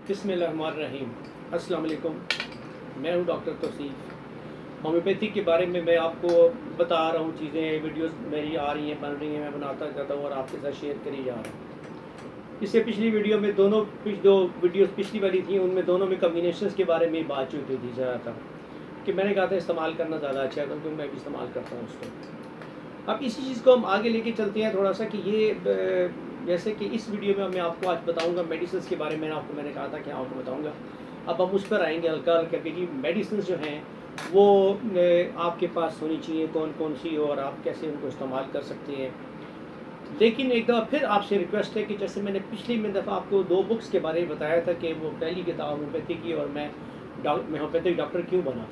बिस्मिल्लाहिर्रहमानिर्रहीम। अस्सलाम वालेकुम। मैं हूं डॉक्टर तौसीफ। होम्योपैथी के बारे में मैं आपको बता रहा हूं, चीज़ें वीडियोस मेरी आ रही हैं, बन रही हैं, मैं बनाता जाता हूं और आपके साथ शेयर करी जा रहा हूं। इससे पिछली वीडियो में दो वीडियोस पिछली वाली थी, उनमें दोनों में कम्बिनेशंस के बारे में बातचीत हुई थी ज़्यादातर, कि मैंने कहा था इस्तेमाल करना ज़्यादा अच्छा है, क्योंकि मैं भी इस्तेमाल करता हूँ उसको। अब इसी चीज़ को हम आगे लेके चलते हैं थोड़ा सा, कि ये जैसे कि इस वीडियो में मैं आपको आज बताऊंगा मेडिसिन के बारे में। मैंने कहा था कि आपको बताऊंगा। अब हम उस पर आएंगे हल्का हल्का, कि जी मेडिसिन जो हैं वो आपके पास होनी चाहिए, कौन कौन सी, और आप कैसे उनको इस्तेमाल कर सकते हैं। लेकिन एक दफ़ा फिर आपसे रिक्वेस्ट है कि जैसे मैंने पिछली में दफ़ा आपको 2 बुक्स के बारे में बताया था कि वो पहली किताब होम्योपैथी की, और मैं होम्योपैथिक डॉक्टर क्यों बना,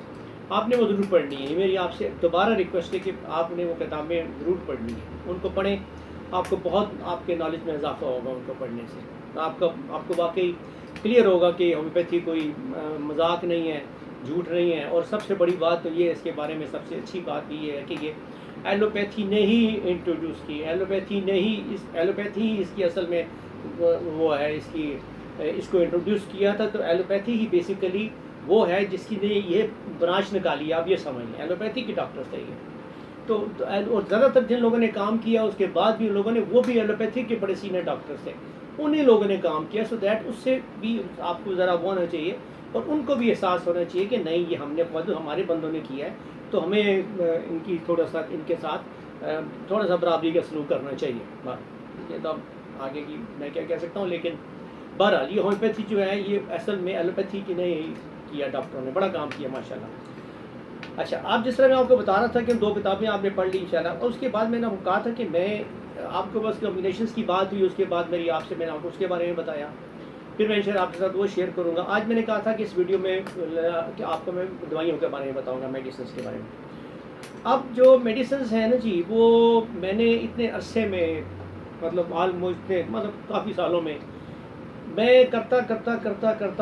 आपने वो ज़रूर पढ़नी है। मेरी आपसे दोबारा रिक्वेस्ट है कि आपने वो किताबें ज़रूर पढ़नी है, उनको पढ़ें। आपको बहुत आपके नॉलेज में इजाफा होगा उनको पढ़ने से। तो आपको वाकई क्लियर होगा कि होम्योपैथी कोई मजाक नहीं है, झूठ नहीं है। और सबसे बड़ी बात तो ये है, इसके बारे में सबसे अच्छी बात भी ये है कि ये एलोपैथी ने ही इंट्रोड्यूस की, एलोपैथी ही इसकी असल में वो है, इसको इंट्रोड्यूस किया था। तो एलोपैथी ही बेसिकली वो है जिसकी ने ये ब्रांच निकाली। आप ये समझिए, एलोपैथी के डॉक्टर्स थे ये। तो और ज़्यादातर जिन लोगों ने काम किया उसके बाद भी उन लोगों ने, वो भी एलोपैथी के बड़े सीनियर डॉक्टर्स थे, उन्हीं लोगों ने काम किया। सो दैट उससे भी आपको ज़रा वो होना चाहिए, और उनको भी एहसास होना चाहिए कि नहीं, ये हमारे बंदों ने किया है, तो हमें इनकी थोड़ा सा इनके साथ थोड़ा सा बराबरी का सलूक करना चाहिए। ये तो अब आगे की मैं क्या कह सकता हूँ, लेकिन बहरहाल ये होम्योपैथी जो है ये असल में एलोपैथी की नहीं किया, डॉक्टरों ने बड़ा काम किया माशाल्लाह। अच्छा, आप जिस तरह मैं आपको बता रहा था कि 2 किताबें आपने पढ़ ली इंशाल्लाह, और उसके बाद मैंने आपको कहा था कि मैं आपको बस कॉम्बिनेशंस की बात हुई, उसके बाद मैंने आपको उसके बारे में बताया, फिर मैं इंशाल्लाह आपके साथ वो शेयर करूँगा। आज मैंने कहा था कि इस वीडियो में कि आपको मैं दवाइयों के बारे में बताऊँगा, मेडिसिन के बारे में। अब जो मेडिसिन हैं ना जी, वो मैंने इतने अरसे में, मतलब ऑलमोस्ट काफ़ी सालों में मैं करता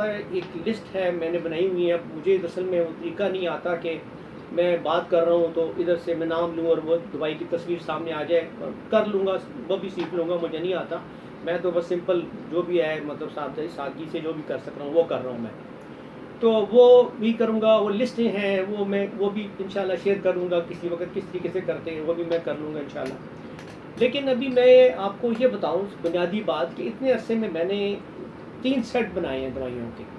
एक लिस्ट है मैंने बनाई हुई है। अब मुझे असल में वो तरीका नहीं आता कि मैं बात कर रहा हूँ तो इधर से मैं नाम लूँ और वो दवाई की तस्वीर सामने आ जाए, और कर लूँगा, वो भी सीख लूँगा। मुझे नहीं आता, मैं तो बस सिंपल जो भी है, मतलब सादगी से जो भी कर सक रहा हूँ वो कर रहा हूँ मैं। तो वो भी करूँगा, वो लिस्टें हैं वो भी इंशाल्लाह शेयर करूँगा किसी वक्त, किस तरीके से करते हैं वो भी मैं कर लूँगा इंशाल्लाह। लेकिन अभी मैं आपको ये बताऊँ बुनियादी बात, कि इतने अरसे में मैंने 3 सेट बनाए हैं दवाइयों के।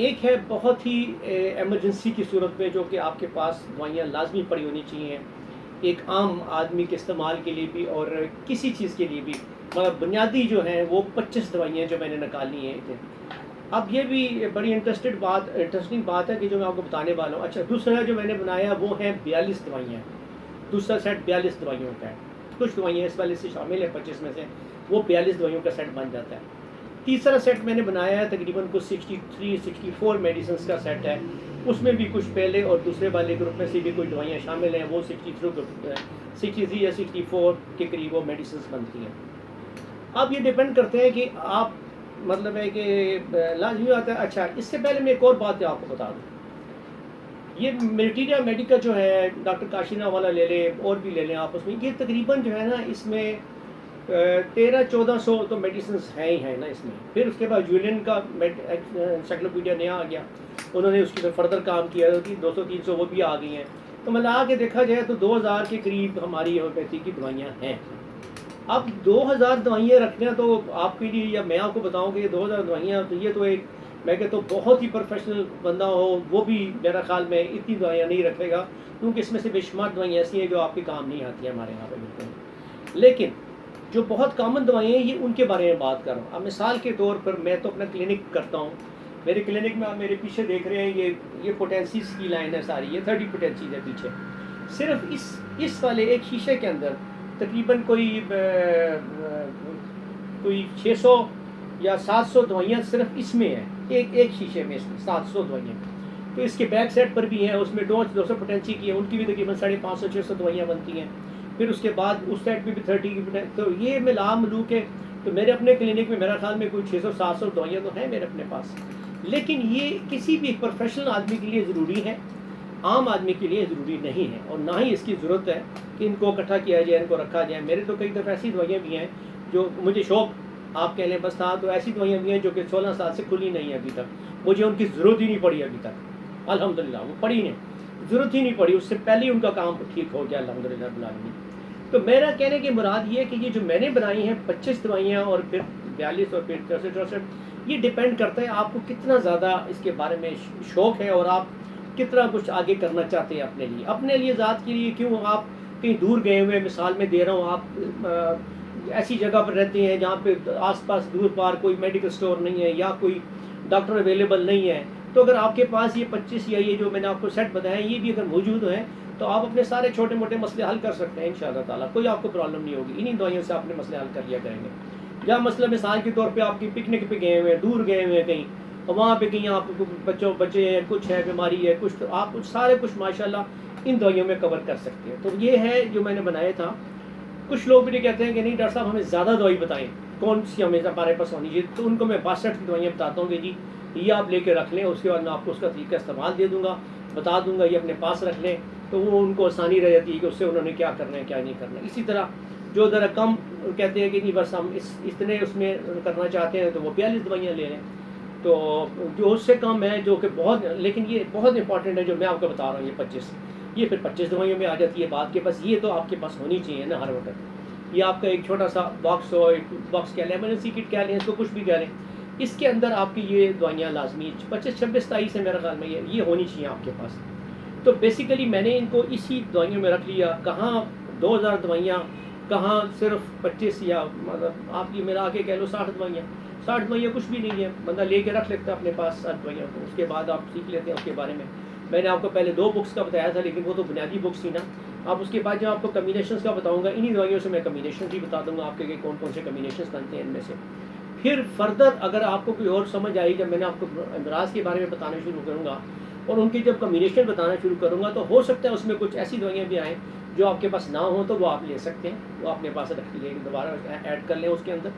एक है बहुत ही एमरजेंसी की सूरत में, जो कि आपके पास दवाइयाँ लाजमी पड़ी होनी चाहिए, एक आम आदमी के इस्तेमाल के लिए भी और किसी चीज़ के लिए भी। मतलब बुनियादी जो हैं वो 25 दवाइयाँ जो मैंने निकाली हैं। अब ये भी बड़ी इंटरेस्टिंग बात है कि जो मैं आपको बताने वाला हूँ। अच्छा, दूसरा जो मैंने बनाया वो है 42 दवाइयाँ। दूसरा सेट 42 दवाइयों का है। कुछ दवाइयाँ इस वाले से शामिल है 25 में से, वो 42 दवाइयों का सेट बन जाता है। तीसरा सेट मैंने बनाया है तकरीबन कुछ 63-64 मेडिसिन का सेट है। उसमें भी कुछ पहले और दूसरे वाले ग्रुप में से भी कुछ दवाइयाँ शामिल हैं। वो 63 या 64 के करीब वो मेडिसिन बनती हैं। अब ये डिपेंड करते हैं कि आप, मतलब है कि लाजमी आता है। अच्छा, इससे पहले मैं एक और बात आपको बता दूँ, ये मटेरिया मेडिका जो है, डॉक्टर काशिना वाला ले लें और भी ले लें आप, उसमें ये तकरीबन जो है ना, इसमें 1300-1400 तो मेडिसिन हैं ही हैं ना इसमें। फिर उसके बाद यूलियन का एनसाइक्लोपीडिया नया आ गया, उन्होंने उसकी तो फर्दर काम किया, 200-300 वो भी आ गई हैं। तो मिला के देखा जाए तो 2000 के करीब हमारी होम्योपैथी की दवाइयाँ हैं। अब 2000 दवाइयाँ रखना तो आपके लिए, या मैं आपको बताऊँ कि 2000 दवाइयाँ, तो ये तो एक, मैं कहता हूँ बहुत ही प्रोफेशनल बंदा हो वो भी मेरा ख्याल में इतनी दवाइयाँ नहीं रखेगा, क्योंकि इसमें से बेशुमार दवाइयाँ ऐसी हैं जो आपके काम नहीं आती है हमारे यहाँ पर बिल्कुल। लेकिन जो बहुत कॉमन दवाइयाँ हैं, ये उनके बारे में बात कर रहा हूँ। अब मिसाल के तौर पर मैं तो अपना क्लिनिक करता हूँ। मेरे क्लिनिक में आप मेरे पीछे देख रहे हैं, ये पोटेंसीज की लाइन है सारी, ये 30 पोटेंसीज है पीछे। सिर्फ इस वाले एक शीशे के अंदर तकरीबन कोई 600 या 700 दवाइयाँ सिर्फ इसमें हैं, एक शीशे में इसमें 700 दवाइयाँ। तो इसके बैक साइड पर भी हैं, उसमें 200 पोटेंसी की है, उनकी भी तकरीबन 550-600 दवाइयाँ बनती हैं। फिर उसके बाद उस साइड पे भी 30 की। तो ये मिला मिलू के, तो मेरे अपने क्लिनिक में मेरा ख्याल में कोई 600-700 दवाइयाँ तो हैं मेरे अपने पास। लेकिन ये किसी भी प्रोफेशनल आदमी के लिए ज़रूरी है, आम आदमी के लिए ज़रूरी नहीं है, और ना ही इसकी ज़रूरत है कि इनको इकट्ठा किया जाए, इनको रखा जाए। मेरे तो कई दफ़ा ऐसी दवाइयाँ भी हैं जो मुझे शौक آپ کہہ لیں بس تھا، تو ایسی دوائیاں بھی ہیں جو کہ 16 سال سے کھلی نہیں ہیں ابھی تک، مجھے ان کی ضرورت ہی نہیں پڑی ابھی تک، الحمدللہ وہ پڑی نہیں، ضرورت ہی نہیں پڑی، اس سے پہلے ہی ان کا کام ٹھیک ہو گیا الحمدللہ رب العالمین۔ تو میرا کہنے کی مراد یہ ہے کہ یہ جو میں نے بنائی ہیں 25 دوائیاں اور پھر 42 اور پھر 64، یہ ڈیپینڈ کرتا ہے آپ کو کتنا زیادہ اس کے بارے میں شوق ہے اور آپ کتنا کچھ آگے کرنا چاہتے ہیں اپنے لیے ذات کے لیے۔ کیوں آپ کہیں دور گئے ہوئے، مثال میں دے رہا ہوں، آپ ایسی جگہ پر رہتے ہیں جہاں پہ آس پاس دور پار کوئی میڈیکل سٹور نہیں ہے یا کوئی ڈاکٹر اویلیبل نہیں ہے، تو اگر آپ کے پاس یہ 25 یا یہ جو میں نے آپ کو سیٹ بتایا یہ بھی اگر موجود ہیں تو آپ اپنے سارے چھوٹے موٹے مسئلے حل کر سکتے ہیں انشاءاللہ تعالیٰ، کوئی آپ کو پرابلم نہیں ہوگی، انہی دوائیوں سے آپ اپنے مسئلے حل کر لیا کریں گے۔ یا مسئلہ مثال کے طور پہ آپ کی پکنک پہ گئے ہوئے ہیں، دور گئے ہوئے ہیں کہیں، وہاں پہ کہیں آپ کو بچے ہیں، کچھ ہے، بیماری ہے، کچھ، تو آپ سارے کچھ ماشاءاللہ ان دوائیوں میں کور کر سکتے ہیں۔ تو یہ ہے جو میں نے بنایا تھا۔ کچھ لوگ بھی کہتے ہیں کہ نہیں ڈاکٹر صاحب ہمیں زیادہ دوائی بتائیں، کون سی ہمیں ہمارے پاس ہونی چاہیے، تو ان کو میں 62 کی دوائیاں بتاتا ہوں کہ جی یہ آپ لے کے رکھ لیں، اس کے بعد میں آپ کو اس کا طریقہ استعمال دے دوں گا، بتا دوں گا، یہ اپنے پاس رکھ لیں، تو وہ ان کو آسانی رہ جاتی ہے کہ اس سے انہوں نے کیا کرنا ہے کیا نہیں کرنا۔ اسی طرح جو ذرا کم کہتے ہیں کہ نہیں بس ہم اتنے اس میں کرنا چاہتے ہیں تو وہ 42 دوائیاں لے لیں، تو جو اس سے کم ہے جو کہ بہت، لیکن یہ بہت امپورٹنٹ ہے جو میں آپ کو بتا رہا ہوں، یہ 25، یہ پھر 25 دوائیوں میں آ جاتی ہے بات کے، بس یہ تو آپ کے پاس ہونی چاہیے نا ہر وقت۔ یہ آپ کا ایک چھوٹا سا باکس ہو، ایک باکس کہہ لیں، ایمرجنسی کٹ کہہ لیں، اس کو کچھ بھی کہہ لیں، اس کے اندر آپ کی یہ دوائیاں لازمی 25 26 27 ہے میرا خیال میں یہ ہونی چاہیے آپ کے پاس۔ تو بیسیکلی میں نے ان کو اسی دوائیوں میں رکھ لیا، کہاں 2000 دوائیاں، کہاں صرف 25 یا مطلب آپ کی میرا آگے کہہ لو 60 دوائیاں۔ 60 دوائیاں کچھ بھی نہیں ہے، بندہ لے کے رکھ لیتا ہے اپنے پاس 60 دوائیوں کو، اس کے بعد آپ سیکھ لیتے ہیں اس کے بارے میں۔ میں نے آپ کو پہلے 2 بکس کا بتایا تھا لیکن وہ تو بنیادی بکس تھی نا، آپ اس کے بعد جب آپ کو کمبینیشنز کا بتاؤں گا، انہی دوائیوں سے میں کمبینیشن بھی بتا دوں گا آپ کے کہ کون کون سے کمبینیشنز بنتے ہیں ان میں سے۔ پھر فردر اگر آپ کو کوئی اور سمجھ آئی، جب میں نے آپ کو امراض کے بارے میں بتانا شروع کروں گا اور ان کی جب کمبینیشن بتانا شروع کروں گا، تو ہو سکتا ہے اس میں کچھ ایسی دوائیاں بھی آئیں جو آپ کے پاس نہ ہوں، تو وہ آپ لے سکتے ہیں، وہ اپنے پاس رکھ لیں، دوبارہ ایڈ کر لیں اس کے اندر،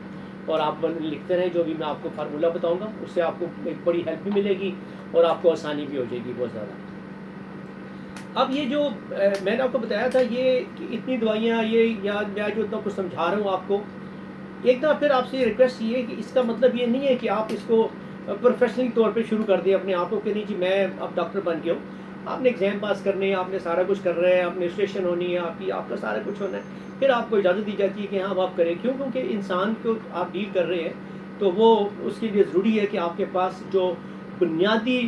اور آپ لکھتے رہیں جو بھی میں آپ کو فارمولہ بتاؤں گا، اس سے آپ کو ایک بڑی ہیلپ بھی ملے گی اور آپ کو آسانی بھی ہو جائے گی بہت زیادہ۔ اب یہ جو میں نے آپ کو بتایا تھا، یہ اتنی دوائیاں، یہ یا میں جو اتنا کچھ سمجھا رہا ہوں آپ کو، ایک دفعہ پھر آپ سے ریکویسٹ یہ ہے کہ اس کا مطلب یہ نہیں ہے کہ آپ اس کو پروفیشنلی طور پہ شروع کر دیں اپنے آپ کو کہ نہیں جی میں اب ڈاکٹر بن گیا ہوں۔ آپ نے ایگزام پاس کرنے ہیں، آپ نے سارا کچھ کر رہے ہیں، آپ نے رجسٹریشن ہونی ہے آپ کا سارا کچھ ہونا ہے، پھر آپ کو اجازت دی جاتی ہے کہ ہاں آپ کریں، کیوں؟ کیونکہ انسان کو آپ ڈیل کر رہے ہیں تو وہ اس کے لیے ضروری ہے کہ آپ کے پاس جو بنیادی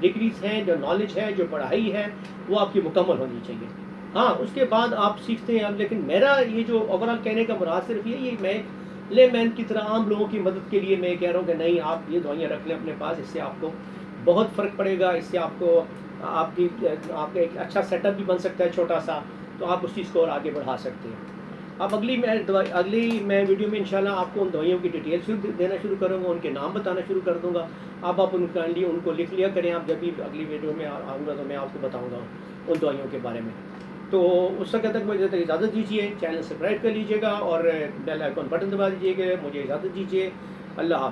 ڈگریز ہیں، جو نالج ہے، جو پڑھائی ہے، وہ آپ کی مکمل ہونی چاہیے۔ ہاں اس کے بعد آپ سیکھتے ہیں، لیکن میرا یہ جو اوور آل کہنے کا مراد صرف یہ میں لے مین کی طرح عام لوگوں کی مدد کے لیے میں کہہ رہا ہوں کہ نہیں آپ یہ دوائیاں رکھ لیں اپنے پاس، اس سے آپ کو بہت فرق پڑے گا، اس سے آپ کا ایک اچھا سیٹ اپ بھی بن سکتا ہے چھوٹا سا، تو آپ اس چیز کو اور آگے بڑھا سکتے ہیں۔ اب اگلی میں ویڈیو میں انشاءاللہ آپ کو ان دوائیوں کی ڈیٹیلس دینا شروع کروں گا، ان کے نام بتانا شروع کر دوں گا، آپ ان کائنڈلی ان کو لکھ لیا کریں، آپ جب بھی اگلی ویڈیو میں آؤں گا تو میں آپ کو بتاؤں گا ان دوائیوں کے بارے میں۔ تو اس وقت تک مجھے اجازت دیجیے، چینل سبسکرائب کر لیجیے گا اور بیل آئیکن بٹن دبا دیجیے گا، مجھے اجازت دیجیے، اللہ حافظ۔